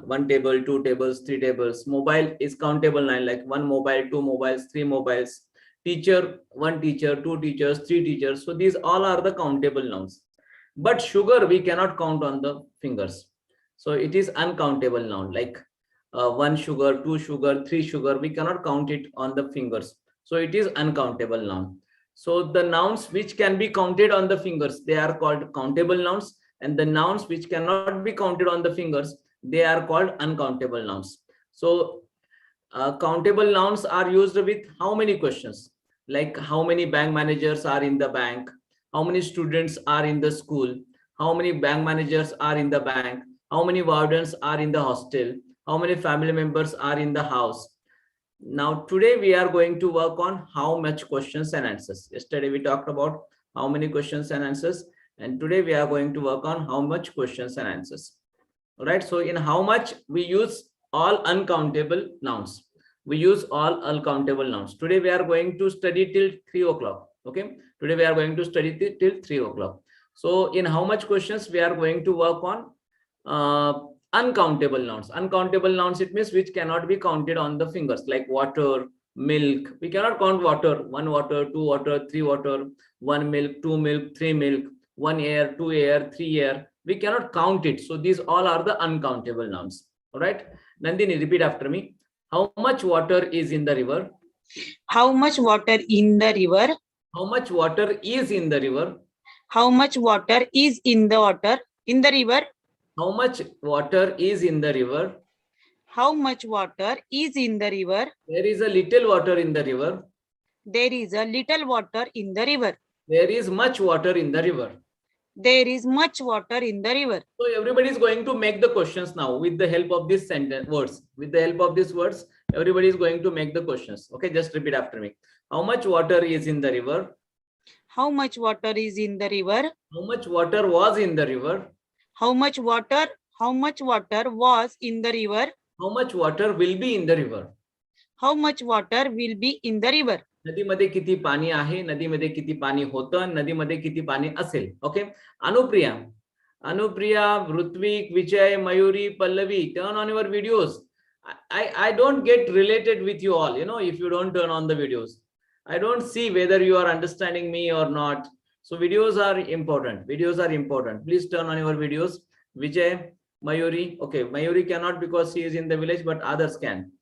one table, two tables, three tables. Mobile is countable noun, like one mobile, two mobiles, three mobiles. Teacher, one teacher, two teachers, three teachers. So these all are the countable nouns. But sugar we cannot count on the fingers. So it is uncountable noun, like one sugar, two sugar, three sugar. We cannot count it on the fingers. So it is uncountable noun. So the nouns which can be counted on the fingers, they are called countable nouns, and the nouns which cannot be counted on the fingers, they are called uncountable nouns. So countable nouns are used with how many questions? Like how many bank managers are in the bank? How many students are in the school? How many bank managers are in the bank? How many wardens are in the hostel? How many family members are in the house? Now today we are going to work on how much questions and answers. Yesterday we talked about how many questions and answers, and today we are going to work on how much questions and answers. All right, so in how much we use all uncountable nouns. We use all uncountable nouns. Today we are going to study till 3 o'clock. Okay, today we are going to study till 3 o'clock. So in how much questions we are going to work on uncountable nouns. Uncountable nouns, it means which cannot be counted on the fingers, like water, milk. We cannot count water, one water, two water, three water, one milk, two milk, three milk, one air, two air, three air. We cannot count it. So these all are the uncountable nouns. All right, Nandini, repeat after me. How much water is in the river? How much water in the river? How much water is in the river? How much water is in the water in the river? How much water is in the river? How much water is in the river? There is a little water in the river. There is a little water in the river. There is much water in the river. There is much water in the river. So everybody is going to make the questions now with the help of this sentence words. With the help of these words, everybody is going to make the questions. Okay, just repeat after me. How much water is in the river? How much water is in the river? How much water was in the river? How much water was in the river? How much water will be in the river? How much water will be in the river? नदीमध्ये किती पाणी आहे, नदीमध्ये किती पाणी होतं, नदीमध्ये किती पाणी असेल. Okay, Anupriya, Ritvik, Vijay, Mayuri, Pallavi, turn on your videos. I don't get related with you all, if you don't turn on the videos. I don't see whether you are understanding me or not. So videos are important. Please turn on your videos. Vijay, Mayuri. Okay, Mayuri cannot because she is in the village, but others can.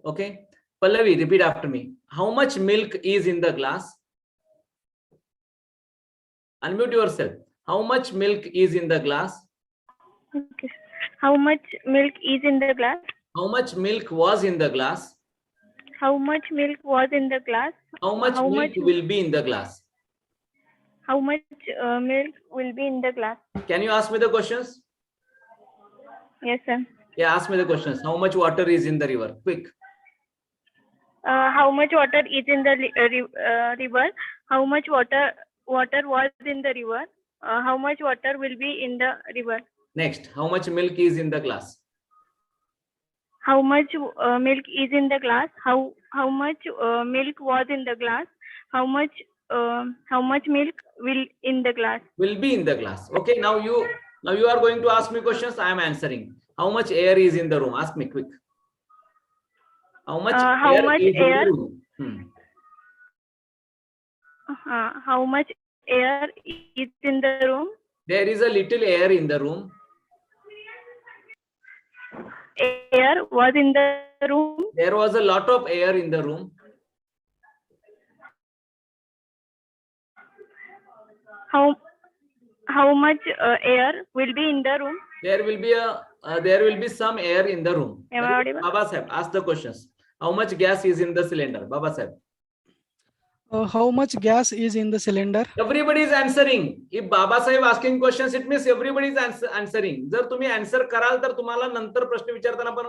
Okay. Pallavi, repeat after me. How much milk is in the glass? Unmute yourself. How much milk is in the glass? Okay. How much milk is in the glass? How much milk was in the glass? How much milk was in the glass? How much milk will be in the glass? How much milk will be in the glass? Can you ask me the questions? Yes, sir. Yeah, ask me the questions. How much water is in the river? Quick. How much water is in the river? How much water was in the river? How much water will be in the river? Next, how much milk is in the glass? How much milk is in the glass? How much milk was in the glass? How much milk will in the glass? Will be in the glass. Okay, now you are going to ask me questions. I am answering. How much air is in the room? Ask me quick. How much air is in the room? How much air is in the room? There is a little air in the room. Air was in the room. There was a lot of air in the room. How much air will be in the room? There will be some air in the room. Baba Sahib, ask the questions. How much gas is in the cylinder? Baba Sahib. How much gas is in the cylinder? Everybody is answering. If Baba Sahib asking questions, it means everybody is answering. जर तुम्ही answer कराल तर तुम्हाला नंतर प्रश्न विचारताना पण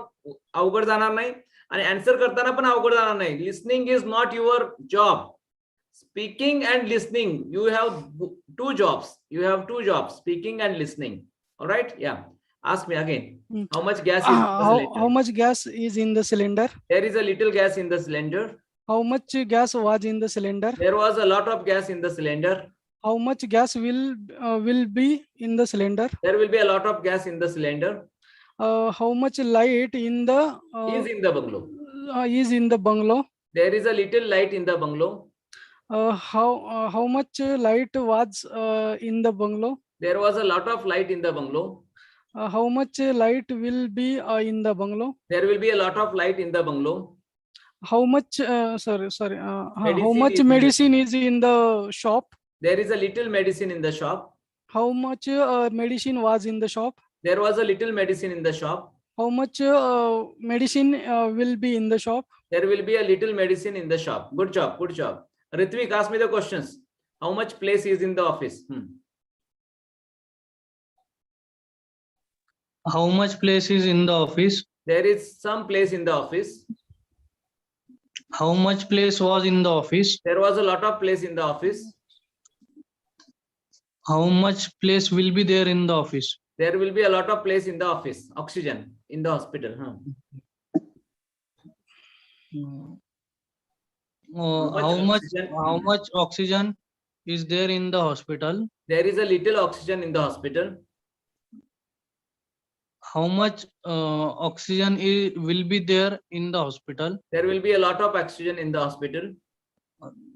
अवघड जाणार नाही आणि आन्सर करताना पण अवघड जाणार नाही. Listening is not your job. Speaking and listening, you have two jobs. Speaking and listening. All right? Yeah. Ask me again. How much gas is in the cylinder? How much gas is in the cylinder? There is a little gas in the cylinder. How much gas was in the cylinder? There was a lot of gas in the cylinder. How much gas will be in the cylinder? There will be a lot of gas in the cylinder. How much light in the Is in the bungalow. is in the bungalow? There is a little light in the bungalow. How much light was in the bungalow? There was a lot of light in the bungalow. How much light will be in the bungalow? There will be a lot of light in the bungalow. How much sorry how Medicine much is in the- medicine is in the shop? There is a little medicine in the shop. How much medicine was in the shop? There was a little medicine in the shop. How much medicine will be in the shop? There will be a little medicine in the shop. Good job. Good job. Ritvik, ask me the questions. How much place is in the office? How much place is in the office? There is some place in the office. How much place was in the office? There was a lot of place in the office. How much place will be there in the office? There will be a lot of place in the office. Oxygen in the hospital. How much oxygen is there in the hospital? There is a little oxygen in the hospital. How much oxygen will be there in the hospital? There will be a lot of oxygen in the hospital.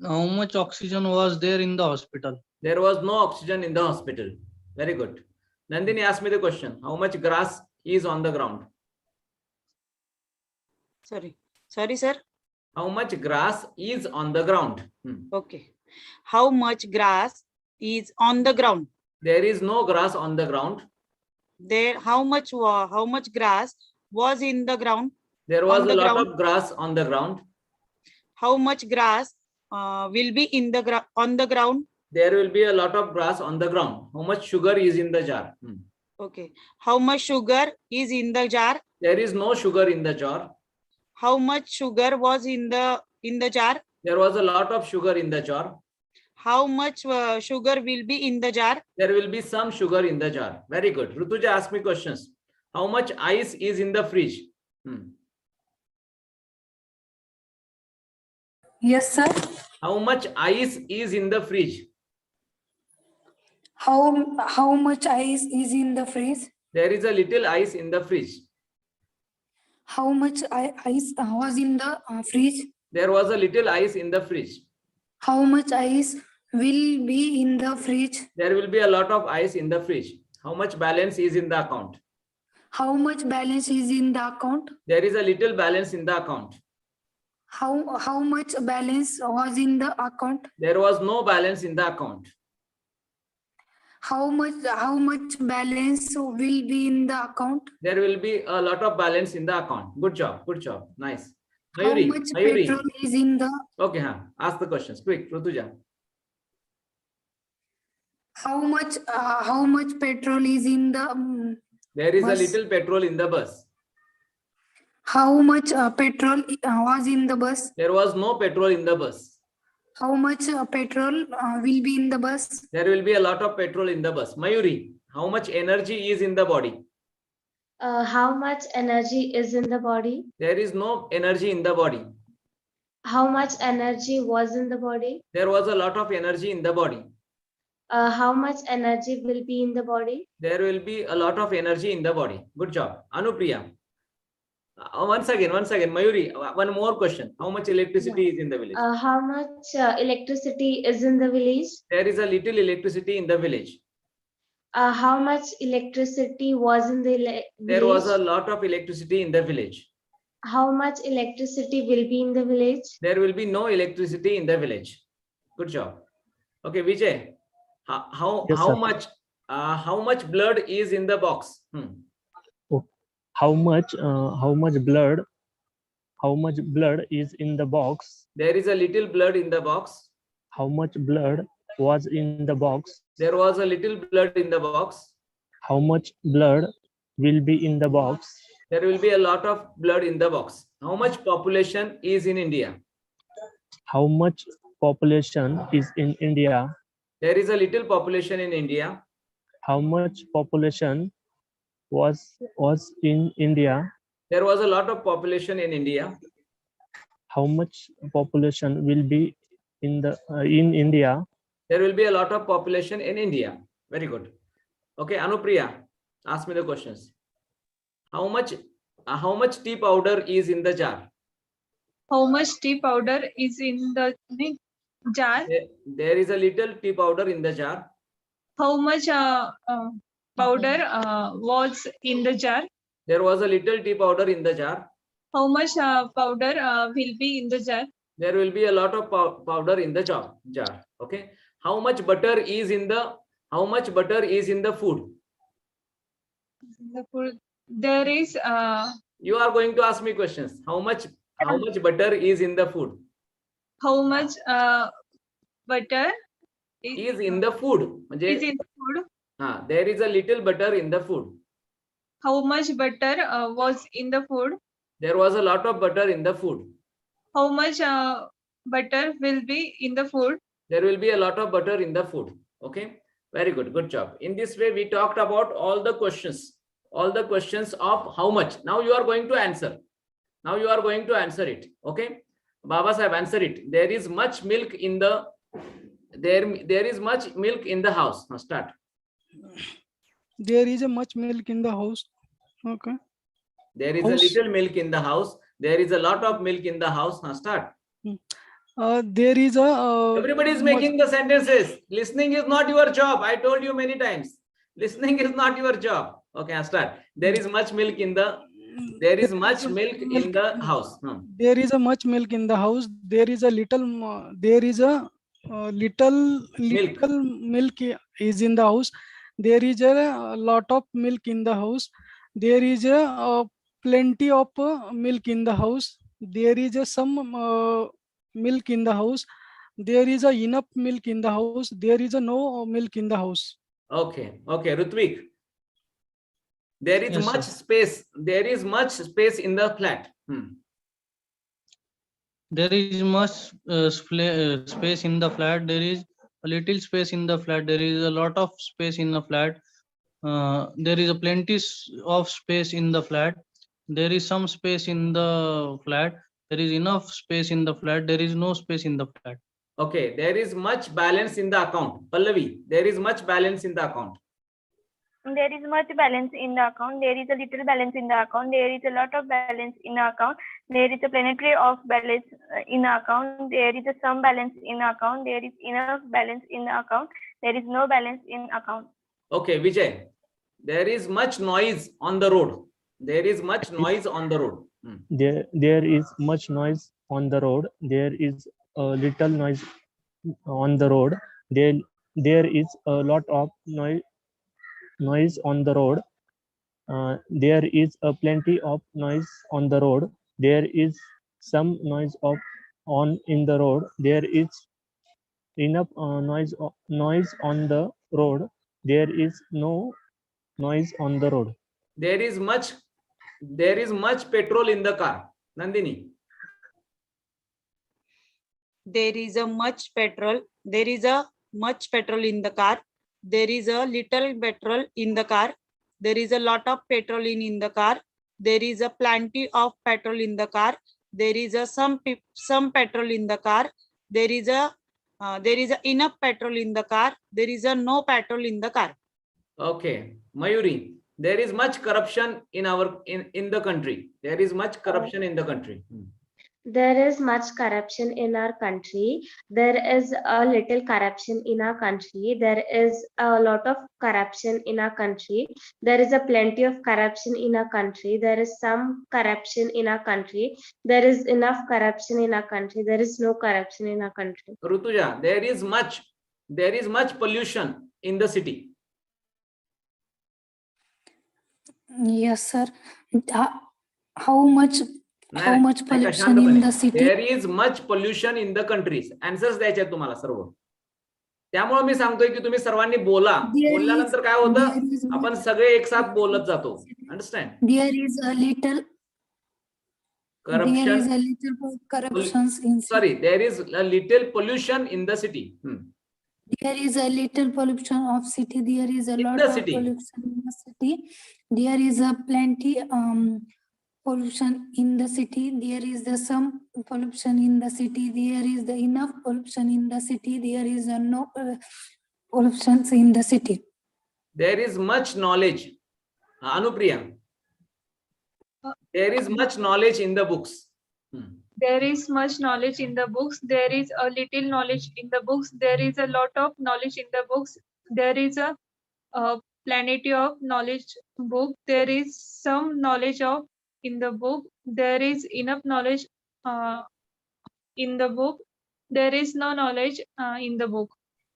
How much oxygen was there in the hospital? There was no oxygen in the hospital. Very good. Nandini asked me the question. How much grass is on the ground? Sorry, sir. How much grass is on the ground? Okay. How much grass is on the ground? There is no grass on the ground. There, how much grass was in the ground? There was On a the lot ground. of grass on the ground. How much grass will be in the on the ground? There will be a lot of grass on the ground. How much sugar is in the jar? Okay. How much sugar is in the jar? There is no sugar in the jar. How much sugar was in the jar? There was a lot of sugar in the jar. How much sugar will be in the jar? There will be some sugar in the jar. Very good. Rutuja asked me questions. How much ice is in the fridge? Yes, sir. How much ice is in the fridge? How much ice is in the fridge? There is a little ice in the fridge. How much ice was in the fridge? There was a little ice in the fridge. How much ice will be in the fridge? There will be a lot of ice in the fridge. How much balance is in the account? How much balance is in the account? There is a little balance in the account. How much balance was in the account? There was no balance in the account. How much balance will be in the account? There will be a lot of balance in the account. Good job. Good job. Nice. How Mayuri, much Mayuri. petrol is in the? Okay, ask the questions. Quick, Rutuja. How much petrol is in the? There is a Bus. little petrol in the bus. How much petrol was in the bus? There was no petrol in the bus. How much petrol will be in the bus? There will be a lot of petrol in the bus. Mayuri, how much energy is in the body? How much energy is in the body? There is no energy in the body. How much energy was in the body? There was a lot of energy in the body. How much energy will be in the body? There will be a lot of energy in the body. Good job. Anupriya. Once again, Mayuri, one more question. How much electricity is in the village? How much electricity is in the village? There is a little electricity in the village. How much electricity was in the village? There was a lot of electricity in the village. How much electricity will be in the village? There will be no electricity in the village. Good job. Okay, Vijay. How much blood is in the box? How much blood is in the box? There is a little blood in the box. How much blood was in the box? There was a little blood in the box. How much blood will be in the box? There will be a lot of blood in the box. How much population is in India? How much population is in India? There is a little population in India. How much population was in India? There was a lot of population in India. How much population will be in India? There will be a lot of population in India. Very good. Okay, Anupriya, ask me the questions. How much tea powder is in the jar? How much tea powder is in the jar? There is a little tea powder in the jar. How much powder was in the jar? There was a little tea powder in the jar. How much powder will be in the jar? There will be a lot of powder in the jar. Okay. How much butter is in the food? The food. There is You are going to ask me questions. How much butter is in the food? how much butter Is in the food. is in the food? There is a little butter in the food. How much butter was in the food? There was a lot of butter in the food. How much butter will be in the food? There will be a lot of butter in the food. Okay, very good. Good job. In this way, we talked about all the questions of how much. Now you are going to answer. It. Okay, Baba Sahib, answer it. There is much milk in the there is much milk in the house. Now start. There is a much milk in the house. Okay. There is House. a little milk in the house. There is a lot of milk in the house. Now start. There is a. Everybody is making the sentences. Listening is not your job. I told you many times. Listening is not your job. Okay, I'll start. There is much milk in the. There is much milk in the house. There is a much milk in the house. There is a little. There is a little milk is in the house. There is a lot of milk in the house. There is a plenty of milk in the house. There is a some milk in the house. There is a enough milk in the house. There is a no milk in the house. Okay, Rutvik. There is Yes, much sir. space. There is much space in the flat. There is much space in the flat. There is a little space in the flat. There is a lot of space in the flat. There is a plenty of space in the flat. There is some space in the flat. There is enough space in the flat. There is no space in the flat. Okay, there is much balance in the account. Pallavi, there is much balance in the account. There is much balance in the account. There is a little balance in the account. There is a lot of balance in the account. There is a plenty of balance in the account. There is a some balance in the account. There is enough balance in the account. There is no balance in account. Okay, Vijay, there is much noise on the road. There is much noise on the road. There is much noise on the road. There is a little noise on the road. There is a lot of noise on the road. There is a plenty of noise on the road. There is some noise in the road. There is enough noise on the road. There is no noise on the road. There is much petrol in the car. Nandini. There is a much petrol. There is a much petrol in the car. There is a little petrol in the car. There is a lot of petrol in the car. There is a plenty of petrol in the car. There is a some petrol in the car. There is a enough petrol in the car. There is a no petrol in the car. Okay, Mayuri, there is much corruption in the country. There is much corruption in the country. There is much corruption in our country. There is a little corruption in our country. There is a lot of corruption in our country. There is a plenty of corruption in our country. There is some corruption in our country. There is enough corruption in our country. There is no corruption in our country. Rutuja, there is much pollution in the city. Yes, sir. How much pollution in the city? There is much pollution in the countries. Answers द्यायचे आहेत तुम्हाला सर्व. त्यामुळे मी सांगतोय की तुम्ही सर्वांनी बोला. बोलल्यानंतर काय होतं, आपण सगळे एक साथ बोलत जातो. Understand? There is a little Corruption. There is a little corruptions in. Sorry, there is a little pollution in the city. There is a little pollution of city. There is a lot of pollution in the city. There is a plenty pollution in the city. There is the some pollution in the city. There is the enough pollution in the city. There is a no pollution in the city. There is much knowledge. Anupriya. There is much knowledge in the books. There is much knowledge in the books. There is a little knowledge in the books. There is a lot of knowledge in the books. There is a plenty of knowledge book. There is some knowledge of in the book. There is enough knowledge in the book. There is no knowledge in the book.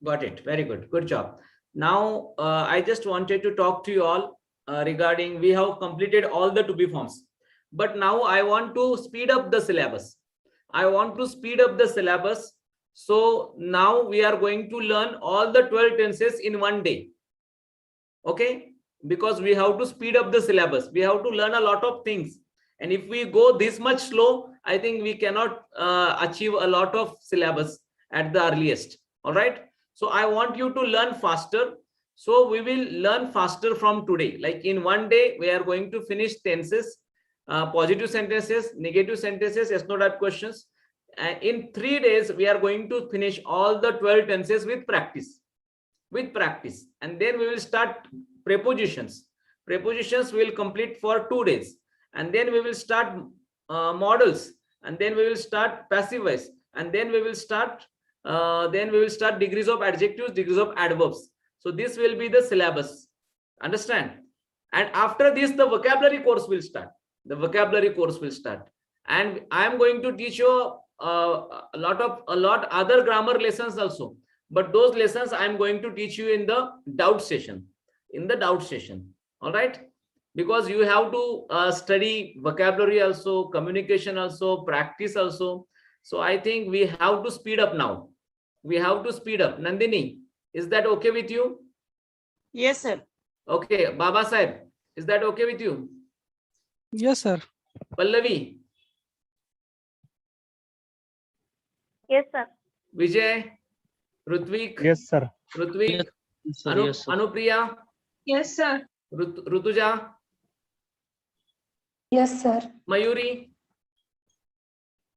Got it. Very good. Good job. Now, I just wanted to talk to you all regarding, we have completed all the to be forms, but now I want to speed up the syllabus. I want to speed up the syllabus. So now we are going to learn all the 12 tenses in one day. Okay, because we have to speed up the syllabus. We have to learn a lot of things. And if we go this much slow, I think we cannot achieve a lot of syllabus at the earliest. All right. So I want you to learn faster. So we will learn faster from today. Like in one day, we are going to finish tenses, positive sentences, negative sentences, yes, no type questions. In 3 days, we are going to finish all the 12 tenses with practice. And then we will start prepositions. Prepositions will complete for 2 days. And then we will start models. And then we will start passive voice. And then we will start degrees of adjectives, degrees of adverbs. So this will be the syllabus. Understand? And after this, the vocabulary course will start. And I am going to teach you a lot other grammar lessons also. But those lessons I am going to teach you in the doubt session. All right? Because you have to study vocabulary also, communication also, practice also. So I think we have to speed up now. Nandini, is that okay with you? Yes, sir. Okay. Baba Sahib, is that okay with you? Yes, sir. Pallavi? Yes, sir. Vijay? Rutvik? Yes, sir. Rutvik? Yes, sir. Yes, sir. Anupriya? Yes, sir. Rutuja? Yes, sir. Mayuri?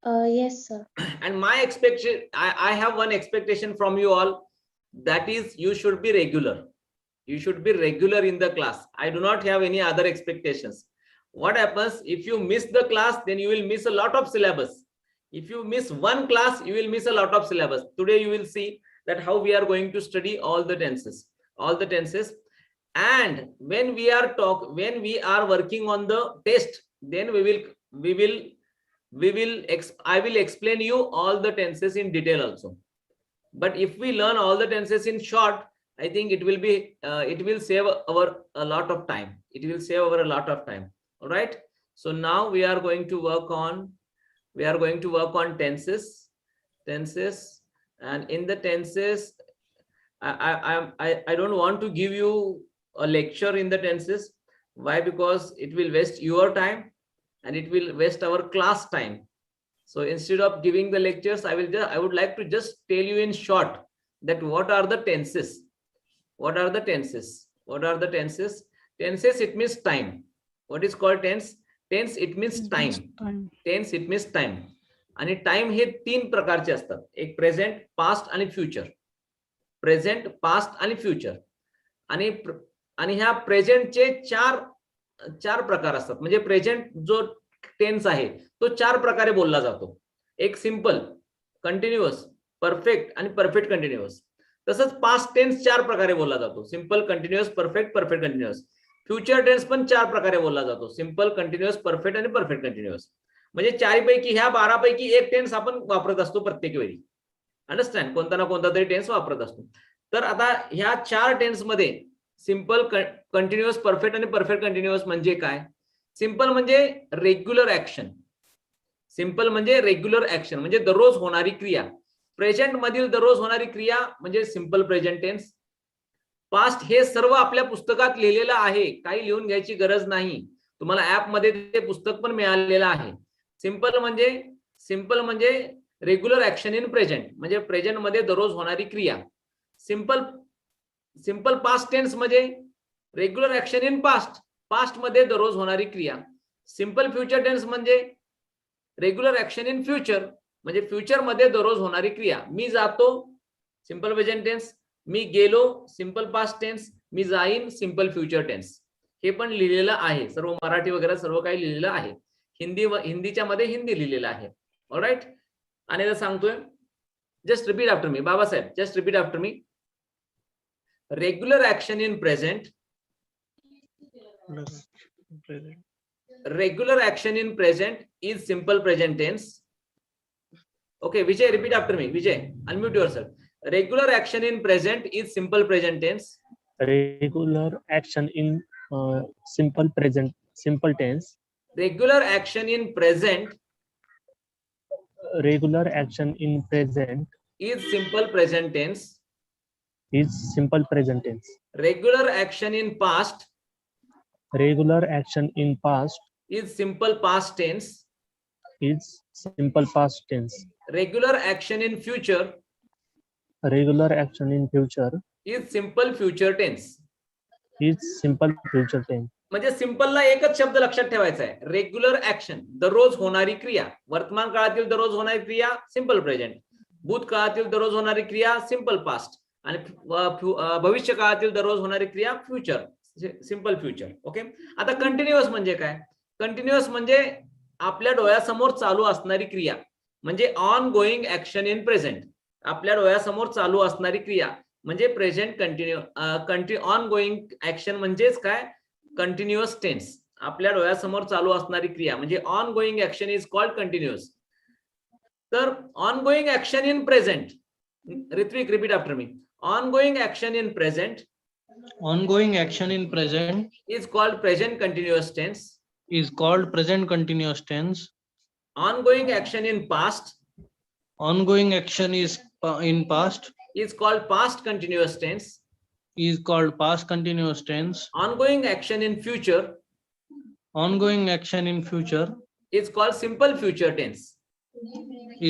Yes, sir. And my expectation, I have one expectation from you all, that is you should be regular. You should be regular in the class. I do not have any other expectations. What happens if you miss the class, then you will miss a lot of syllabus. If you miss one class, you will miss a lot of syllabus. Today you will see that how we are going to study all the tenses. And when we are working on the test, then I will explain you all the tenses in detail also. But if we learn all the tenses in short, I think it will save a lot of time. All right. So now we are going to work on tenses. And in the tenses, I don't want to give you a lecture in the tenses. Why? Because it will waste your time and it will waste our class time. So instead of giving the lectures, I would like to just tell you in short that what are the tenses. Tenses, it means time. What is called tense? Tense, it means time. Tense, it means time. आणि time हे 3 प्रकारचे असतात. एक present, past आणि future. Present, past आणि future. आणि ह्या प्रेझेंटचे चार प्रकार असतात. म्हणजे प्रेझेंट जो टेन्स आहे तो 4 प्रकारे बोलला जातो. एक सिंपल, कंटिन्युअस, परफेक्ट आणि परफेक्ट कंटिन्युअस. तसंच पास्ट टेन्स 4 प्रकारे बोलला जातो. Simple, continuous, perfect, perfect continuous. Future tense पण 4 प्रकारे बोलला जातो. सिंपल, कंटिन्युअस, परफेक्ट आणि परफेक्ट कंटिन्युअस. म्हणजे 4 पैकी ह्या 12 पैकी एक टेन्स आपण वापरत असतो प्रत्येक वेळी. अंडरस्टँड? कोणता ना कोणता तरी टेन्स वापरत असतो. तर आता ह्या 4 टेन्स मध्ये सिंपल, कंटिन्युअस, परफेक्ट आणि परफेक्ट कंटिन्युअस म्हणजे काय? सिंपल म्हणजे रेग्युलर ऍक्शन. म्हणजे दररोज होणारी क्रिया. प्रेझेंट मधील दररोज होणारी क्रिया म्हणजे सिंपल प्रेझेंट टेन्स. पास्ट हे सर्व आपल्या पुस्तकात लिहिलेलं आहे, काही लिहून घ्यायची गरज नाही. तुम्हाला ऍप मध्ये ते पुस्तक पण मिळालेलं आहे. सिंपल म्हणजे रेग्युलर ऍक्शन इन प्रेझेंट, म्हणजे प्रेझेंट मध्ये दररोज होणारी क्रिया. सिंपल पास्ट टेन्स म्हणजे regular action in past, past मध्ये दररोज होणारी क्रिया. सिंपल फ्युचर टेन्स म्हणजे रेग्युलर ऍक्शन इन फ्युचर, म्हणजे फ्युचर मध्ये दररोज होणारी क्रिया. मी जातो, सिंपल प्रेझेंट टेन्स. मी गेलो, सिंपल पास्ट टेन्स. मी जाईन, सिंपल फ्युचर टेन्स. हे पण लिहिलेलं आहे, सर्व मराठी वगैरे सर्व काही लिहिलेलं आहे. हिंदीच्या मध्ये हिंदी लिहिलेलं आहे. ऑलराईट, आणि सांगतोय, just repeat after me. Babasaheb, just repeat after me. Regular action in present. Regular action in present is simple present tense. Okay, Vijay, repeat after me. Vijay, unmute yourself. Regular action in present is simple present tense. Regular action in simple tense. Regular action in present. Regular action in present is simple present tense. Is simple present tense. Regular action in past. Regular action in past is simple past tense. Is simple past tense. Regular action in future. Regular action in future is simple future tense. Is simple future tense. म्हणजे सिंपलला एकच शब्द लक्षात ठेवायचा आहे, regular action, दररोज होणारी क्रिया. वर्तमान काळातील दररोज होणारी क्रिया सिंपल प्रेझेंट, भूतकाळातील दररोज होणारी क्रिया सिंपल पास्ट, आणि भविष्य काळातील दररोज होणारी क्रिया फ्युचर, सिंपल फ्युचर. ओके, आता कंटिन्युअस म्हणजे काय? कंटिन्युअस म्हणजे आपल्या डोळ्यासमोर चालू असणारी क्रिया, म्हणजे ongoing action in present. आपल्या डोळ्यासमोर चालू असणारी क्रिया म्हणजे present continue. Ongoing action म्हणजेच काय? Continuous tense. आपल्या डोळ्यासमोर चालू असणारी क्रिया म्हणजे ongoing action is called continuous. तर ongoing action in present, Hrithik, repeat after me. Ongoing action in present. Ongoing action in present is called present continuous tense. Is called present continuous tense. Ongoing action in past. Ongoing action is in past. Is called past continuous tense. Is called past continuous tense. Ongoing action in future. Ongoing action in future is called simple future tense.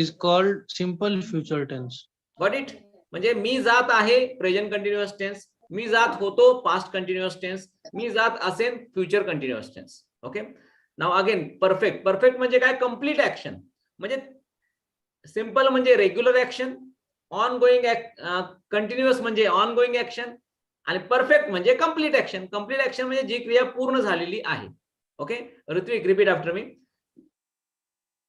Is called simple future tense. Got it? म्हणजे मी जात आहे present continuous tense, मी जात होतो past continuous tense, मी जात असेन future continuous tense. Okay, now again perfect. Perfect म्हणजे काय? Complete action. म्हणजे सिंपल म्हणजे regular action, ongoing continuous म्हणजे ऑन गोईंग ऍक्शन, आणि परफेक्ट म्हणजे कंप्लीट ऍक्शन. कंप्लीट ऍक्शन म्हणजे जी क्रिया पूर्ण झालेली आहे. Okay, Ritvik, repeat after me.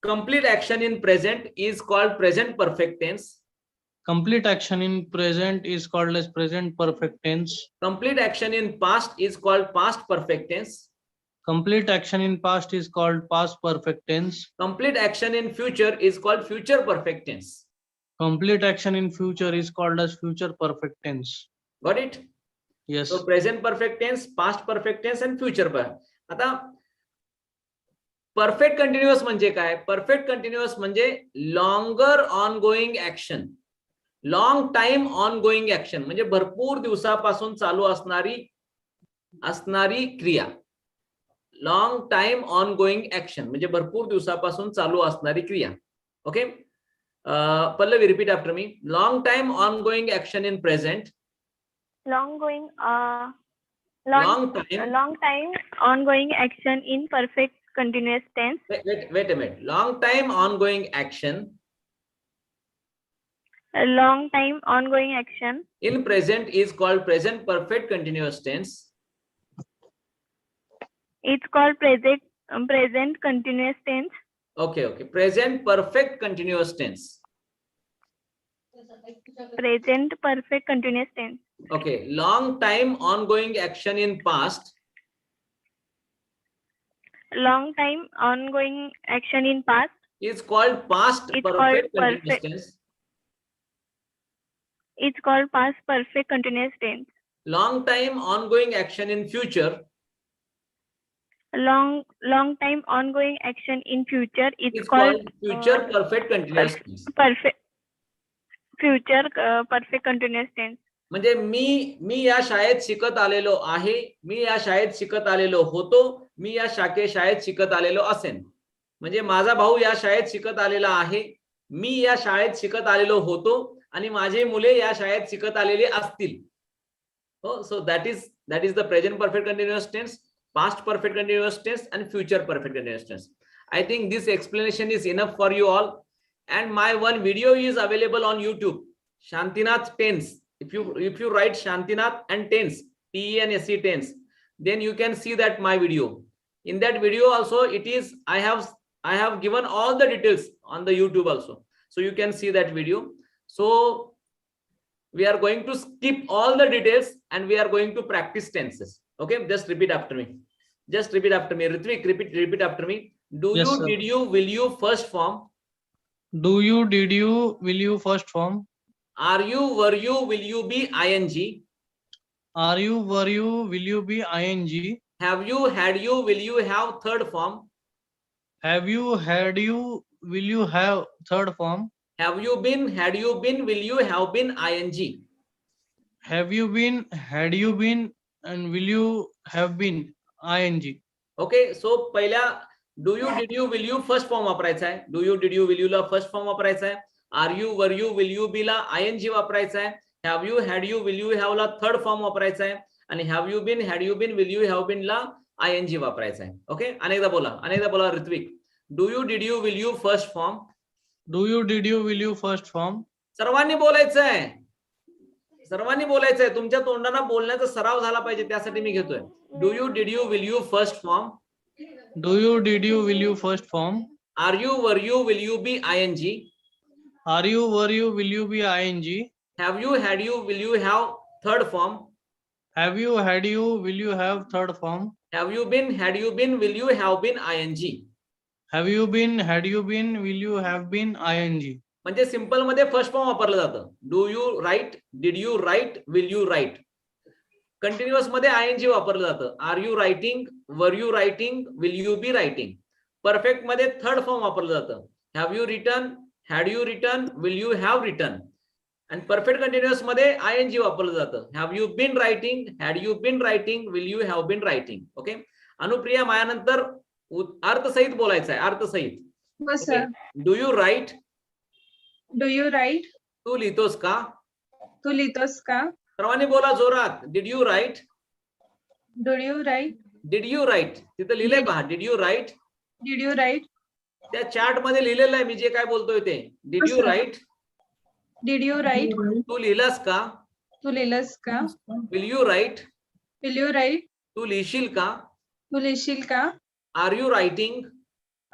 Complete action in present is called present perfect tense. Complete action in present is called as present perfect tense. Complete action in past is called past perfect tense. Complete action in past is called past perfect tense. Complete action in future is called future perfect tense. Complete action in future is called as future perfect tense. Got it? Yes. So present perfect tense, past perfect tense and future perfect. आता perfect continuous म्हणजे काय? Perfect continuous म्हणजे longer on going action. Long time on going action म्हणजे भरपूर दिवसापासून चालू असणारी क्रिया. Long time on going action म्हणजे भरपूर दिवसापासून चालू असणारी क्रिया. Okay, Pallavi, repeat after me. Long time on going action in present. long time ongoing action in perfect continuous tense. Wait a minute. Long time ongoing action. A long time ongoing action In present is called present perfect continuous tense. it's called present continuous tense. Okay. Present perfect continuous tense. Present perfect continuous tense. Okay. Long time ongoing action in past. Long time ongoing action in past Is called past It's perfect called continuous perfect. tense. it's called past perfect continuous tense. Long time ongoing action in future. Long time ongoing action in future it's Is called called future perfect continuous tense. perfect future perfect continuous tense. म्हणजे मी या शाळेत शिकत आलेलो आहे, मी या शाळेत शिकत आलेलो होतो, मी या शाळेत शिकत आलेलो असेन. म्हणजे माझा भाऊ या शाळेत शिकत आलेला आहे, मी या शाळेत शिकत आलेलो होतो, आणि माझे मुले या शाळेत शिकत आलेले असतील. हो, so that is the present perfect continuous tense, past perfect continuous tense and future perfect continuous tense. I think this explanation is enough for you all, and my one video is available on YouTube, Shantinath tense. If you write Shantinath and tense, TENSE tense, then you can see that my video. In that video also, it is, I have given all the details on the YouTube also. So you can see that video. So we are going to skip all the details and we are going to practice tenses. Okay, just repeat after me. Just repeat after me. Ritvik, repeat after me. Do Yes, you, sir. did you, will you, first form. Do you, did you, will you, first form. Are you, were you, will you be ing. Are you, were you, will you be ing. Have you, had you, will you have third form. Have you, had you, will you have third form. Have you been, had you been, will you have been ing. Have you been, had you been, and will you have been ing. Okay, so पहिल्या do you, did you, will you first form वापरायचा आहे. Do you, did you, will you La first form वापरायचा आहे. Are you, were you, will you be La ing वापरायचा आहे. Have you, had you, will you have La third form वापरायचा आहे. आणि have you been, had you been, will you have been La ing वापरायचा आहे. Okay, अनेकदा बोला Ritwik. Do you, did you, will you first form. Do you, did you, will you first form. सर्वांनी बोलायचं आहे. सर्वांनी बोलायचं आहे. तुमच्या तोंडाने बोलण्याचा सराव झाला पाहिजे, त्यासाठी मी घेतोय. Do you, did you, will you first form. Do you, did you, will you first form. Are you, were you, will you be ing. Are you, were you, will you be ing. Have you, had you, will you have third form. Have you, had you, will you have third form. Have you been, had you been, will you have been ing. Have you been, had you been, will you have been ing. म्हणजे simple मध्ये first form वापरलं जातं. Do you write, did you write, will you write. Continuous मध्ये ing वापरलं जातं. Are you writing, were you writing, will you be writing. Perfect मध्ये third form वापरलं जातं. Have you written, had you written, will you have written. आणि perfect continuous मध्ये ing वापरलं जातं. Have you been writing, had you been writing, will you have been writing. Okay, Anupriya माझ्यानंतर अर्थसहित बोलायचं आहे. अर्थसहित. Yes, sir. Do you write. Do you write? तू लिहितोस का. तू लिहितोस का? सर्वांनी बोला जोरात. Did you write. Do you write? Did you write. तिथं लिहिलंय पहा. Did you write. Did you write? त्या चार्ट मध्ये लिहिलेलं आहे मी जे काय बोलतोय ते. Did you write. Did you write? तू लिहिलास का. तू लिहिलंस का? Will you write. Will you write? तू लिहिशील का. तू लिहिशील का? Are you writing.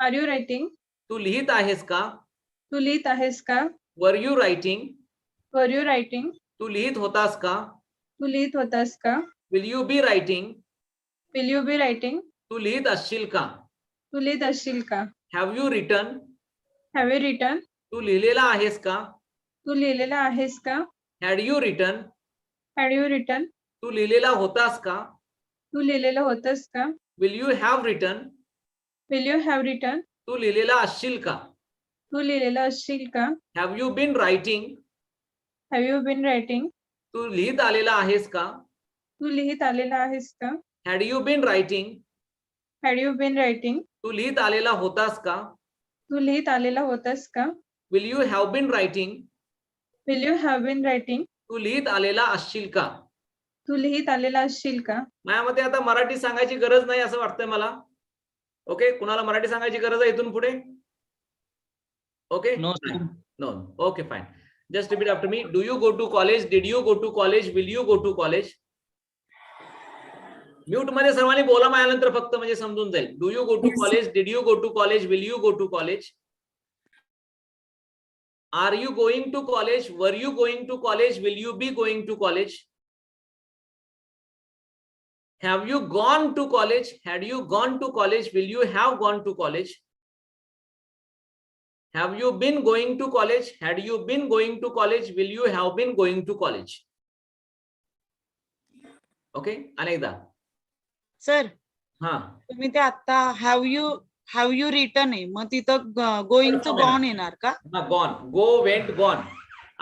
Are you writing? तू लिहित आहेस का. तू लिहित आहेस का? वर you writing. Were you writing? तू लिहित होतास का. तू लिहित होतास का? Will you be writing. Will you be writing? तू लिहित असशील का. तू लिहित असशील का? Have you return. Have you written? तू लिहिलेला आहेस का. तू लिहिलेला आहेस का? Had you return. Had you written? तू लिहिलेला होतास का. तू लिहिलेलं होतंस का? Will you have return. Will you have written? तू लिहिलेला असशील का. तू लिहिलेलं असशील का? Have you been writing. Have you been writing? तू लिहित आलेला आहेस का. तू लिहित आलेला आहेस का? Had you been writing. Had you been writing? तू लिहित आलेला होतास का. तू लिहित आलेला होतास का? Will you have been writing. Will you have been writing? तू लिहित आलेला असशील का. तू लिहित आलेला असशील का? माझ्या मते आता मराठी सांगायची गरज नाही असं वाटतंय मला. ओके, कुणाला मराठी सांगायची गरज आहे इथून पुढे. Okay, No, sir. No. Okay, fine. Just repeat after me. Do you go to college, did you go to college, will you go to college. Mute मध्ये सर्वांनी बोला माझ्यानंतर फक्त, म्हणजे समजून जाईल. Do you go to college, did you go to college, will you go to college. Are you going to college, were you going to college, will you be going to college. Have you gone to college? Had you gone to college? Will you have gone to college? Have you been going to college? Had you been going to college? Will you have been going to college? Okay, अनेकदा. Sir हा, तुम्ही ते आता have you return आहे, मग तिथं गोइंगचं gone येणार का? Gone, गो, went, gone.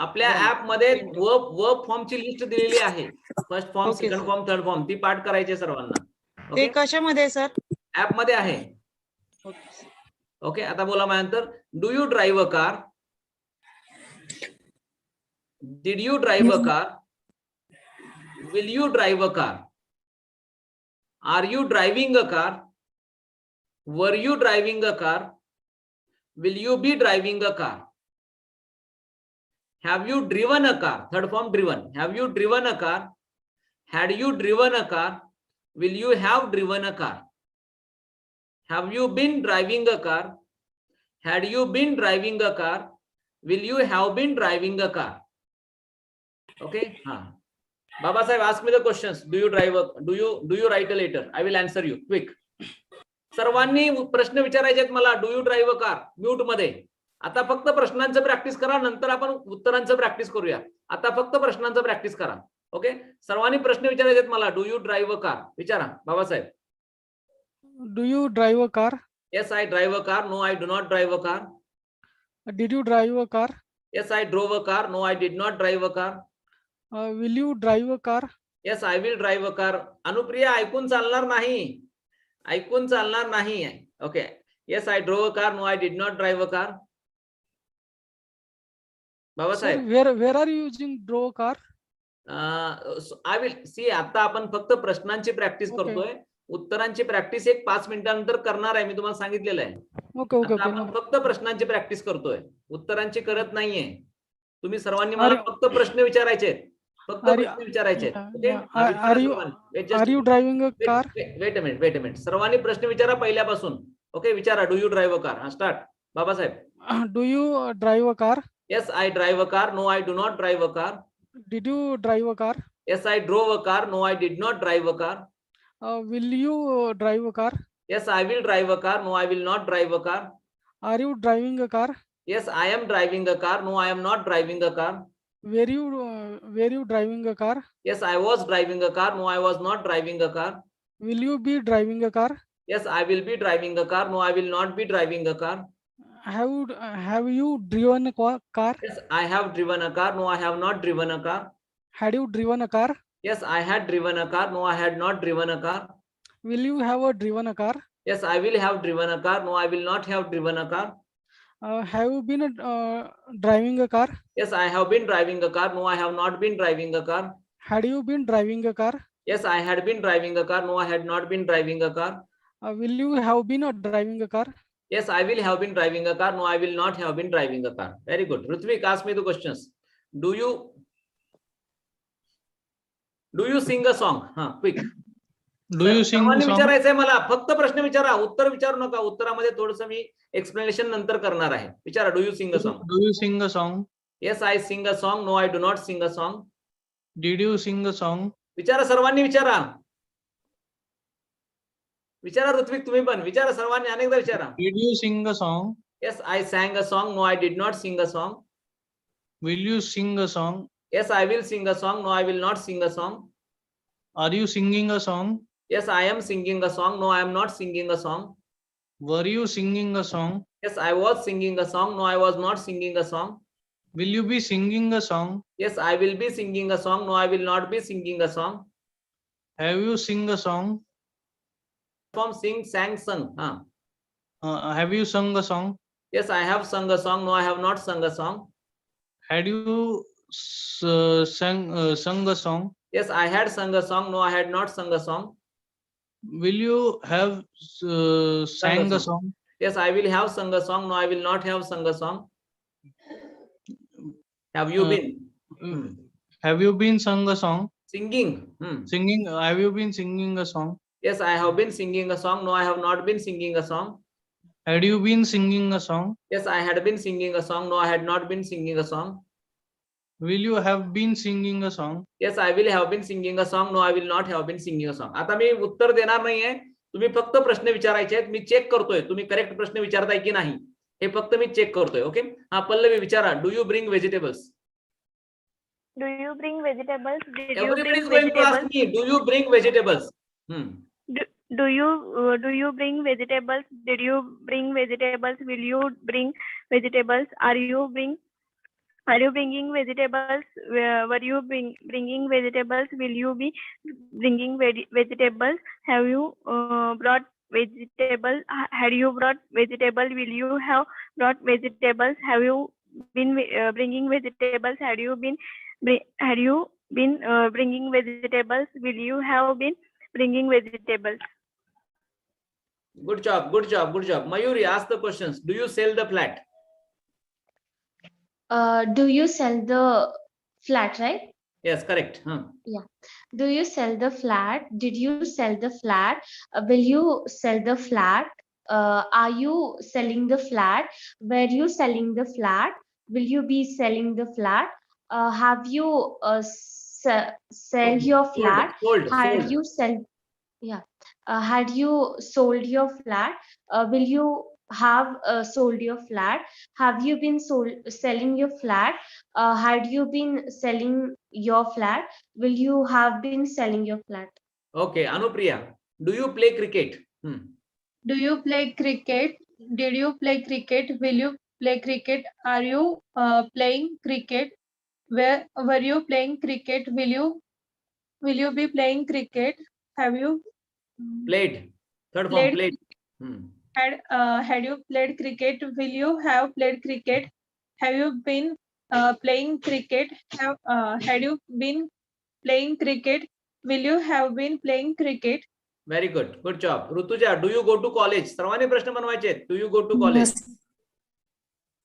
आपल्या ऍप मध्ये वर्ब फॉर्मची लिस्ट दिलेली आहे. First form, Okay, second sir. Form, third form. ती पाठ करायची आहे सर्वांना. ते कशामध्ये सर? ऍप मध्ये आहे. ओके, आता बोला माझ्यानंतर. Do you drive a car. Did you drive a car. Will you drive a car. Are you driving a car. Were you driving a car. Will you be driving a car. Have you driven a car? Third form, driven. Have you driven a car? Had you driven a car? Will you have driven a car? Have you been driving a car? Had you been driving a car? Will you have been driving a car? Okay. Baba Sahib, ask me the questions. Do you write a letter? I will answer you quick. सर्वांनी प्रश्न विचारायचे आहेत मला. Do you drive a car? Mute मध्ये. आता फक्त प्रश्नांचं practice करा, नंतर आपण उत्तरांचं प्रॅक्टिस करूया. आता फक्त प्रश्नांचं प्रॅक्टिस करा. ओके. सर्वांनी प्रश्न विचारायचे आहेत मला. Do you drive a car? विचारा Babasaheb. Do you drive a car? Yes I drive a car. No I do not drive a car. Did you drive a car? Yes I drove a car. No I did not drive a car. Will you drive a car? Yes I will drive a car. Anupriya, ऐकून चालणार नाही. ऐकून चालणार नाही. Okay. Yes I drove a car. No I did not drive a car. Babasaheb, where are you using drove car? I will see. आता आपण फक्त प्रश्नांची प्रॅक्टिस करतोय. उत्तरांची प्रॅक्टिस एक 5 मिनिटांनंतर करणार आहे. मी तुम्हाला सांगितलेलं आहे. ओके. आपण फक्त प्रश्नांची प्रॅक्टिस करतोय, उत्तरांची करत नाहीये. तुम्ही सर्वांनी मला फक्त प्रश्न विचारायचे. फक्त प्रश्न विचारायचे. Are you driving a car? Wait a minute. सर्वांनी प्रश्न विचारा पहिल्यापासून. ओके. विचारा. Do you drive a car? Start. Babasaheb. Do you drive a car? Yes I drive a car. No I do not drive a car. Did you drive a car? Yes I drove a car. No I did not drive a car. Will you drive a car? Yes I will drive a car. No I will not drive a car. Are you driving a car? Yes, I am driving a car. No, I am not driving a car. Were you driving a car? Yes, I was driving a car. No, I was not driving a car. Will you be driving a car? Yes, I will be driving a car. No, I will not be driving a car. Have you driven a car? Yes, I have driven a car. No, I have not driven a car. Had you driven a car? Yes, I had driven a car. No, I had not driven a car. Will you have driven a car? Yes, I will have driven a car. No, I will not have driven a car. Have you been driving a car? Yes, I have been driving a car. No, I have not been driving a car. Had you been driving a car? Yes, I had been driving a car. No, I had not been driving a car. Will you have been driving a car? Yes, I will have been driving a car. No, I will not have been driving a car. Very good. Rutvik, ask me the questions. Do you sing a song? Quick. Do you sing a song? विचारायचंय मला. फक्त प्रश्न विचारा, उत्तर विचारू नका. उत्तरामध्ये थोडंसं मी explanation नंतर करणार आहे. विचारा. Do you sing a song? Do you sing a song? Yes I sing a song. No, I do not sing a song. Did you sing a song? विचारा. सर्वांनी विचारा. विचारा. ऋत्विक, तुम्ही पण विचारा. सर्वांनी अनेकदा विचारा. Did you sing a song? Yes I sang a song. No, I did not sing a song. Will you sing a song? Yes I will sing a song. No, I will not sing a song. Are you singing a song? Yes, I am singing a song. No, I am not singing a song. Were you singing a song? Yes, I was singing a song. No, I was not singing a song. Will you be singing a song? Yes, I will be singing a song. No, I will not be singing a song. Have you sing a song? From sing, sang, sung. Have you sung a song? Yes, I have sung a song. No, I have not sung a song. Had you sung a song? Yes, I had sung a song. No, I had not sung a song. Will you have sang a song? Yes, I will have sung a song. No, I will not have sung a song. Have you been? Have you been sung a song? Singing. Singing. Have you been singing a song? Yes, I have been singing a song. No, I have not been singing a song. Had you been singing a song? Yes, I had been singing a song. No, I had not been singing a song. Will you have been singing a song? Yes, I will have been singing a song. No, I will not have been singing a song. आता मी उत्तर देणार नाहीये. तुम्ही फक्त प्रश्न विचारायचे आहेत. मी check करतोय तुम्ही करेक्ट प्रश्न विचारताय की नाही, हे फक्त मी चेक करतोय. ओके. पल्लवी विचारा. Do you bring vegetables? Do you bring vegetables? Did you Everybody bring is going to ask vegetables? me, do you bring vegetables? Do you bring vegetables? Did you bring vegetables? Will you bring vegetables? Are you bringing vegetables? Were you bringing vegetables? Will you be bringing vegetables? Have you brought vegetables? Had you brought vegetables? Will you have brought vegetables? Have you been bringing vegetables? Had you been bringing vegetables? Will you have been bringing vegetables? Good job. Mayuri, ask the questions. Do you sell the flat? Do you sell the flat, right? Yes, correct. Yeah. Do you sell the flat? Did you sell the flat? Will you sell the flat? are you selling the flat? Were you selling the flat? Will you be selling the flat? Have you sell your flat? Had you sell? Yeah. Had you sold your flat? Will you have sold your flat? Have you been selling your flat? Had you been selling your flat? Will you have been selling your flat? Okay, Anupriya, do you play cricket? Do you play cricket? Did you play cricket? Will you play cricket? Are you playing cricket? Where were you playing cricket? Will you be playing cricket? Have you Played. Third form, played? played. Had you played cricket? Will you have played cricket? Have you been playing cricket? Had you been playing cricket? Will you have been playing cricket? Very good. Good job. Rutuja, do you go to college? सर्वांनी प्रश्न बनवायचे आहेत. Do you go to college? Yes.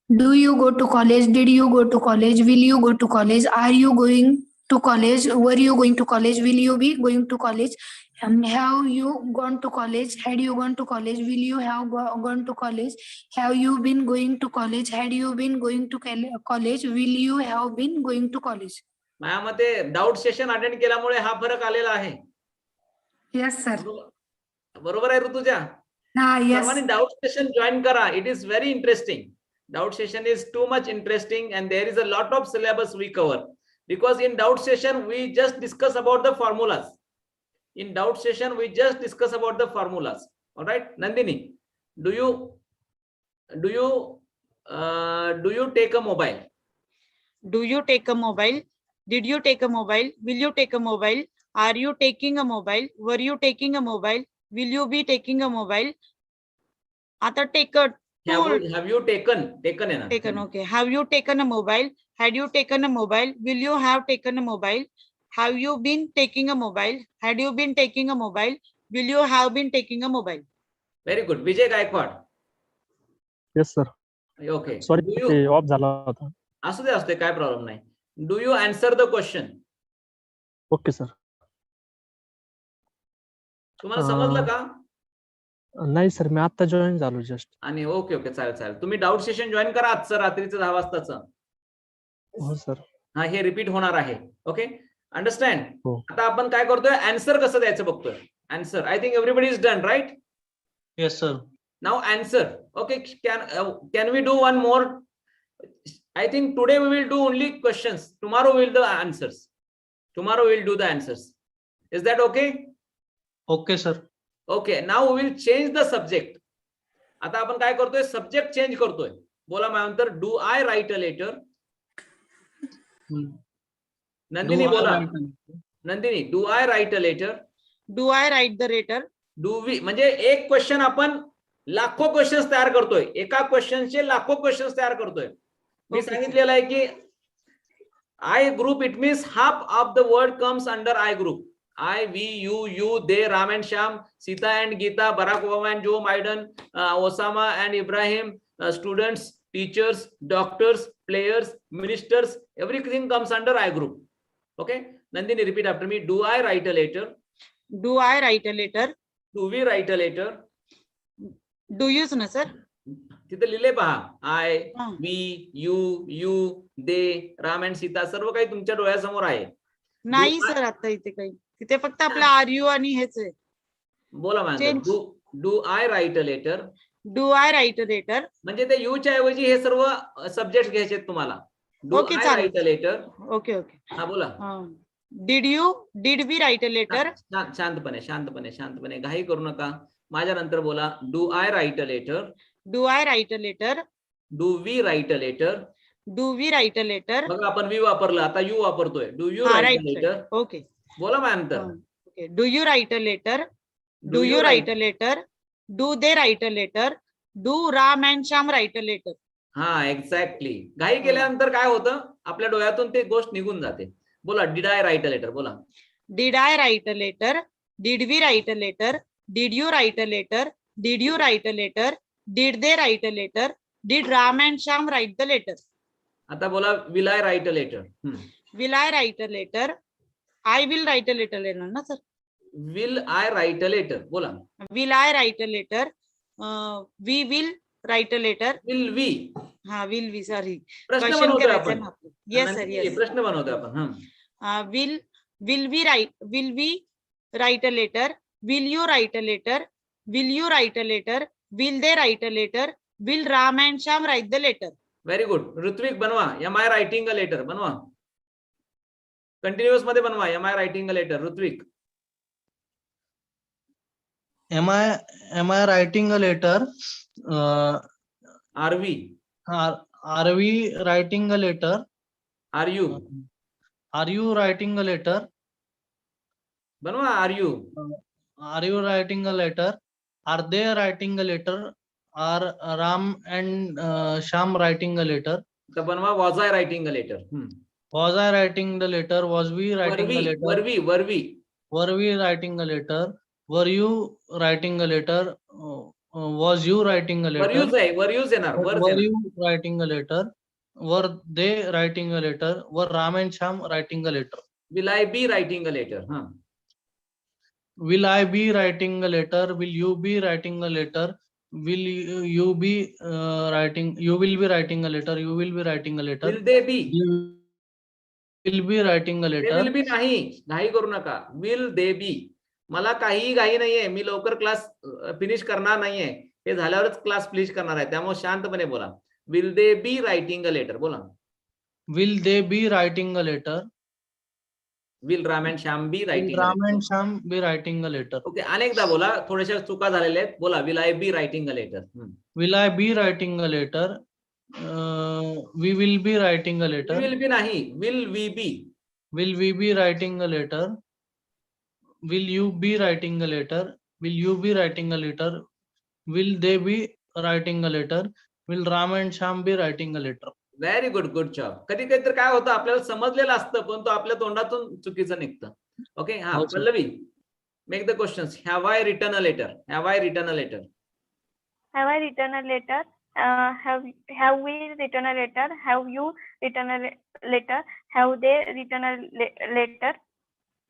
Do you go to college? Did you go to college? Will you go to college? Are you going to college? Were you going to college? Will you be going to college? Have you gone to college? Had you gone to college? Will you have gone to college? Have you been going to college? Had you been going to college? Will you have been going to college? माझ्या मते doubt session attend केल्यामुळे हा फरक आलेला आहे. Yes, sir. बरोबर आहे Rutuja? Yes. सर्वांनी डाऊट सेशन जॉइन करा. It is very interesting. Doubt session is too much interesting and there is a lot of syllabus we cover, because in doubt session we just discuss about the formulas. In doubt session we just discuss about the formulas. All right, Nandini, do you take a mobile? Do you take a mobile? Did you take a mobile? Will you take a mobile? Are you taking a mobile? Were you taking a mobile? Will you be taking a mobile? आता take a Have you taken है ना? Taken, okay. Have you taken a mobile? Had you taken a mobile? Will you have taken a mobile? Have you been taking a mobile? Had you been taking a mobile? Will you have been taking a mobile? Very good. Vijay Gaikwad. Yes, sir. Okay. Sorry, off झाला होता. असू दे काय problem नाही. Do you answer the question? Okay, sir. तुम्हाला समजलं का? नाही sir, मी आता जॉईन झालो जस्ट. आणि ओके चालेल. तुम्ही डाऊट सेशन जॉईन करा आजचं रात्रीचं 10 वाजताचं. हो सर. हा, हे रिपीट होणार आहे. Okay, understand? हो. आता आपण काय करतोय, आन्सर कसं द्यायचं बघतोय. Answer, I think everybody is done, right? Yes, sir. Now answer. Okay, can we do one more? I think today we will do only questions. Tomorrow we will do answers. Tomorrow we will do the answers. Is that okay? Okay, sir. Okay, now we will change the subject. आता आपण काय करतोय, subject change करतोय. बोला माझ्यानंतर, do I write a letter? Nandini बोला. Nandini, do I write a letter? Do I write the letter? Do we, म्हणजे एक क्वेश्चन आपण लाखो क्वेश्चन्स तयार करतोय. एका क्वेश्चनचे लाखो क्वेश्चन्स तयार करतोय. मी सांगितलेलं आहे की I group, it means half of the word comes under I group. I, we, you, they, Ram and Sham, Sita and Geeta, Barack Obama and Joe Biden, Osama and Ibrahim, students, teachers, doctors, players, ministers, everything comes under I group. Okay, Nandini, repeat after me. Do I write a letter? Do I write a letter? Do we write a letter? Do you, ना sir? तिथे लिहिले पहा. I, we, you, they, Ram and Sita, सर्व काही तुमच्या डोळ्यासमोर आहे. नाही sir, आता इथे काही, तिथे फक्त आपला आर यू आणि हेच आहे. बोला ma'am. Do I write a letter? Do I write a letter, म्हणजे ते यू च्या ऐवजी हे सर्व सब्जेक्ट घ्यायचे तुम्हाला. Do I write a letter? Okay. हा बोला. Did we write a letter? शांतपणे घाई करू नका. माझ्या नंतर बोला. Do I write a letter? Do I write a letter? Do we write a letter? Do we write a letter? बघा, आपण वी वापरलं, आता यू वापरतोय. Do you write a letter? Okay, बोला मॅम. तर okay. Do you write a letter? Do you write a letter? Do they write a letter? Do Ram and Shyam write a letter? हा, exactly. घाई केल्यानंतर काय होतं, आपल्या डोळ्यातून ते गोष्ट निघून जाते. बोला. Did I write a letter? बोला. Did I write a letter? Did we write a letter? Did you write a letter? Did you write a letter? Did they write a letter? Did Ram and Shyam write the letter? आता बोला. Will I write a letter? Will I write a letter? I will write a letter येणार ना sir? Will I write a letter? बोला. Will I write a letter? We will write a letter. Will we? Will we, sorry. प्रश्न Question बनवतोय करायचा आपण. ना आपलं. Yes, sir, Nandini, yes. प्रश्न बनवतोय आपण. Will we write a letter? Will you write a letter? Will you write a letter? Will they write a letter? Will Ram and Sham write the letter? Very good. Ritwik बनवा. Am I writing a letter? बनवा. Continuous मध्ये बनवा. Am I writing a letter? Ritwik. Am I writing a letter? Are we? Are we writing a letter? Are you? Are you writing a letter? बनवा. Are you? Are you writing a letter? Are they writing a letter? Are Ram and Sham writing a letter? तर बनवा. Was I writing a letter? Was I writing the letter? Was we writing a letter? Were we? Were we writing a letter? Were you writing a letter? Was you writing a letter? Were you येणार. Were you writing a letter? Were they writing a letter? Were Ram and Sham writing a letter? Will I be writing a letter? Will I be writing a letter? Will you be writing a letter? Will you be writing? You will be writing a letter. You will be writing a letter. Will they be? You will be writing a They letter. will be नाही. घाई करू नका. Will they be? मला काहीही घाई नाहीये. मी लवकर class finish करणार नाहीये. हे झाल्यावरच क्लास फिनिश करणार आहे. त्यामुळे शांतपणे बोला. Will they be writing a letter? बोला. Will they be writing a letter? Will Ram and Sham be writing Will a Ram letter? and Sham be writing a letter? Okay. अनेकदा बोला. थोड्याशा चुका झालेल्या आहेत. बोला. Will I be writing a letter? Will I be writing a letter? We will be writing a We letter. will be नाही. Will we be? Will we be writing a letter? Will you be writing a letter? Will you be writing a letter? Will they be writing a letter? Will Ram and Sham be writing a letter? Very good. Good job. कधी कधी तर काय होतं आपल्याला समजलेलं असतं पण तो आपल्या तोंडातून चुकीचं निघतं. ओके. हा. हो, sir. Pallavi, make the questions. Have I written a letter? Have I written a letter? Have I written a letter? Have we written a letter? Have you written a letter? Have they written a letter?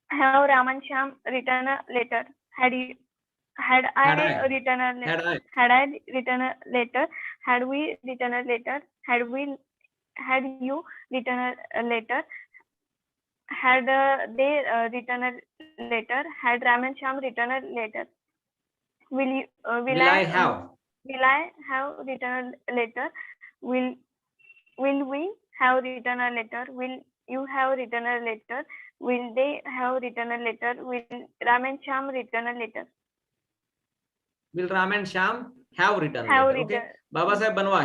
Have Ram and Sham written a letter? Had I written a letter? Had I written a letter? Had we written a letter? Had you written a letter? Had they written a letter? Had Ram and Sham written a letter? Will I have written a letter? Will we have written a letter? Will you have written a letter? Will they have written a letter? Will Ram and Sham written a letter? Will Ram and Sham have written a Have letter? written. Okay. Babasaheb बनवा.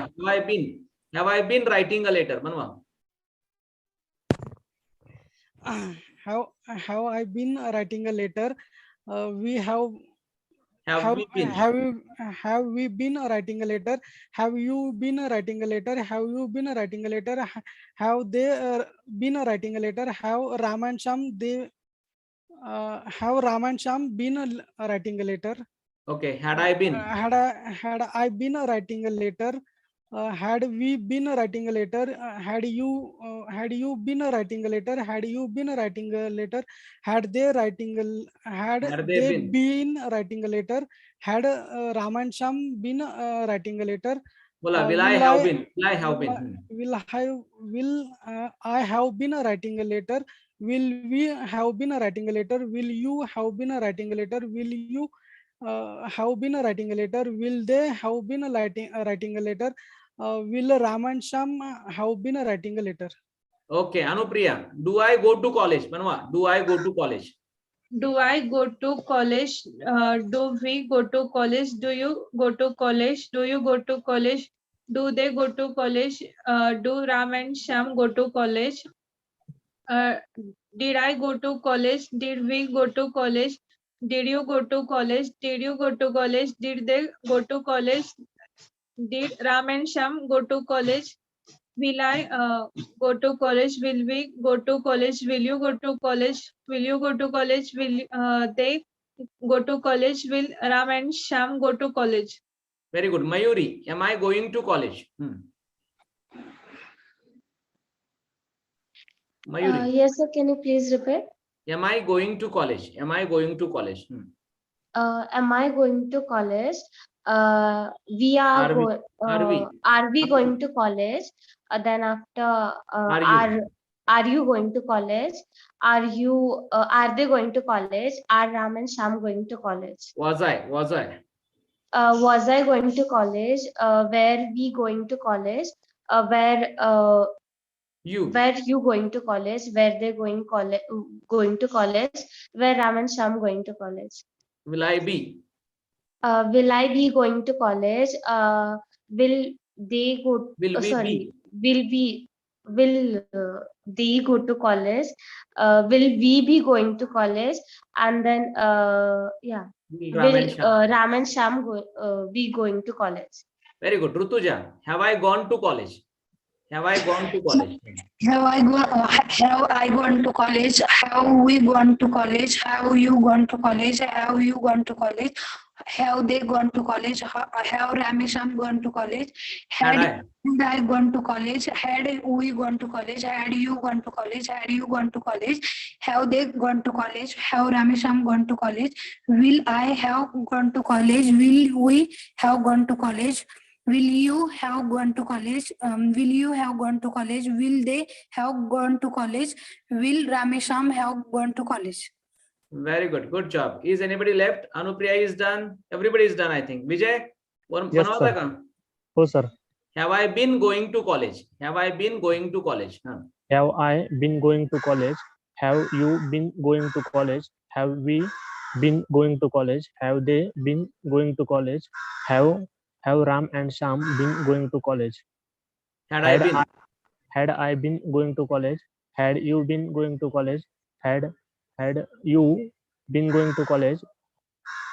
Have I been writing a letter? बनवा. Have I been writing a letter? We have Have we been? have we been writing a letter? Have you been writing a letter? Have you been writing a letter? Have they been writing a letter? Have Ram and Sham been writing a letter? Okay. Had I been? Had I been writing a letter? Had we been writing a letter? Had you been writing a letter? Had you been writing a letter? Had they been writing a letter? Had Ram and Sham been writing a letter? बोला. Will I have been? Will I have been? Will I have been writing a letter? Will we have been writing a letter? Will you have been writing a letter? Will you have been writing a letter? Will they have been writing a letter? Will Ram and Sham have been writing a letter? Okay. Anupriya, do I go to college? बनवा. Do I go to college? Do I go to college? Do we go to college? Do you go to college? Do you go to college? Do they go to college? Do Ram and Sham go to college? Did I go to college? Did we go to college? Did you go to college? Did you go to college? Did they go to college? Did Ram and Sham go to college? Will I go to college? Will we go to college? Will you go to college? Will you go to college? Will they go to college? Will Ram and Sham go to college? Very good. Mayuri, am I going to college? Mayuri, Yes, sir. Can you please repeat? am I going to college? Am I going to college? Am I going to college? We are Are we? are we going to college? Then after Are you? are you going to college? Are you are they going to college? Are Ram and Sham going to college? Was I? Was I going to college? Where we going to college? You. Where you going to college? Where they going to college? Where Ram and Sham going to college? Will I be? Will I be going to college? Will they go? Will we sorry, be? will they go to college? Will we be going to college? And then yeah, Will Ram and Sham be going to college? Very good. Rutuja, have I gone to college? Have I gone to college? Have I gone to college? Have we gone to college? Have you gone to college? Have you gone to college? Have they gone to college? Have Ramesham gone to college? Had I gone to college? Had we gone to college? Had you gone to college? Had you gone to college? Have they gone to college? Have Ramesham gone to college? Will I have gone to college? Will we have gone to college? Will you have gone to college? Will you have gone to college? Will they have gone to college? Will Ramesham have gone to college? Very good. Good job. Is anybody left? Anupriya is done. Everybody is done, I think. Vijay? Yes, sir. Oh, sir. Have I been going to college? Have I been going to college? Have I been going to college? Have you been going to college? Have we been going to college? Have they been going to college? Have Ram and Sham been going to college? Had I been? Had I been going to college? Had you been going to college? Had you been going to college?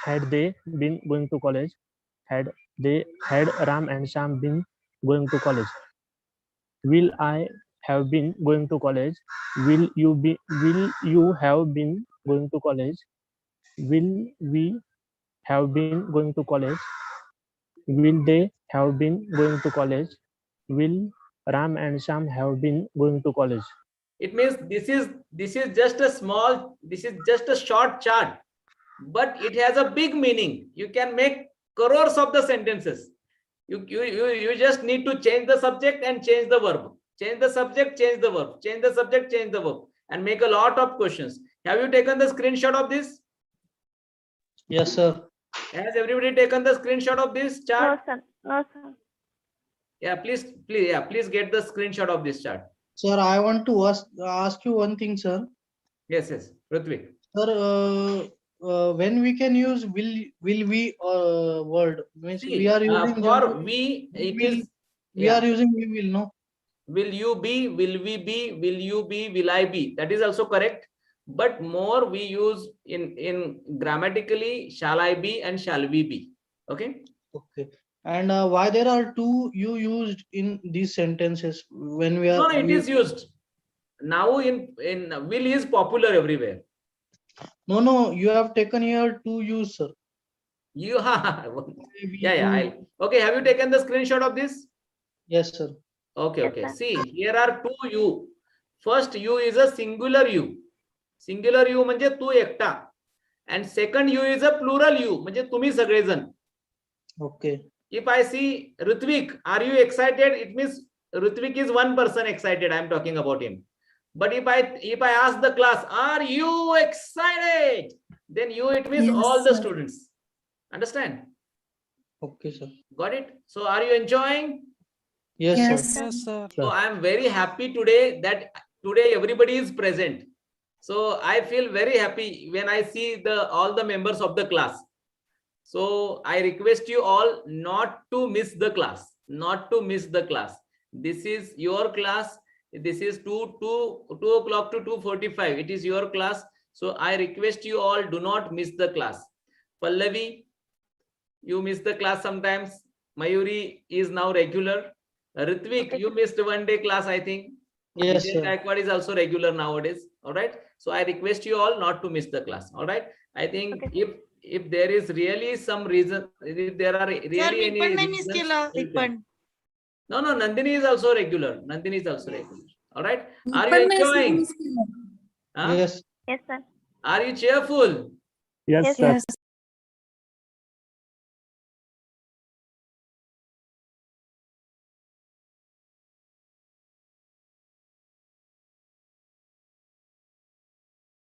Had they been going to college? Had Ram and Sham been going to college? Will I have been going to college? Will you have been going to college? Will we have been going to college? Will they have been going to college? Will Ram and Sham have been going to college? It means this is just a short chart, but it has a big meaning. You can make crores of the sentences. You just need to change the subject and change the verb. Change the subject, change the verb. Change the subject, change the verb, and make a lot of questions. Have you taken the screenshot of this? Yes, sir. Has everybody taken the screenshot of this chart? No, sir. No, sir. Yeah, please get the screenshot of this chart. Sir, I want to ask you one thing, sir. Yes, Rutvik. Sir, when we can use will we word, means we are using for we, it is we are using we will, no? Will you be, will we be, will you be, will I be? That is also correct. But more we use in grammatically shall I be and shall we be. Okay. Okay. And why there are two you used in these sentences when we are? No, it is used now. In will is popular everywhere. No, you have taken here to use, sir. You yeah. Okay, have you taken the screenshot of this? Yes, sir. Okay. See, here are two you. First you is a singular you. Singular you म्हणजे तू एकटा. And second you is a plural you म्हणजे तुम्ही सगळेजण. Okay. If I see Rutvik, are you excited? It means Rutvik is one person excited. I am talking about him. But if I ask the class, are you excited? Then you, it means Yes, all the sir. students. Understand? Okay, sir. Got it? So are you enjoying? Yes, Yes, sir. Yes, sir. So I am very happy today that today everybody is present. So I feel very happy when I see all the members of the class. So I request you all not to miss the class, not to miss the class. This is your class. This is 2 o'clock to 2:45. It is your class. So I request you all do not miss the class. Pallavi, you miss the class sometimes. Mayuri is now regular. Ritvik, you missed one day class, I think. Yes, Vijay sir. Gaikwad is also regular nowadays. All right. So I request you all not to miss the class. All right. I think if there is really some reason, if there are really Sir, any मी पण नाही miss reasons, केलं you एक can. पण. No, Nandini is also regular. Nandini is also regular. All right. Are you enjoying? Huh? Yes. Yes, sir. Are you cheerful? Yes, Yes, sir. Yes,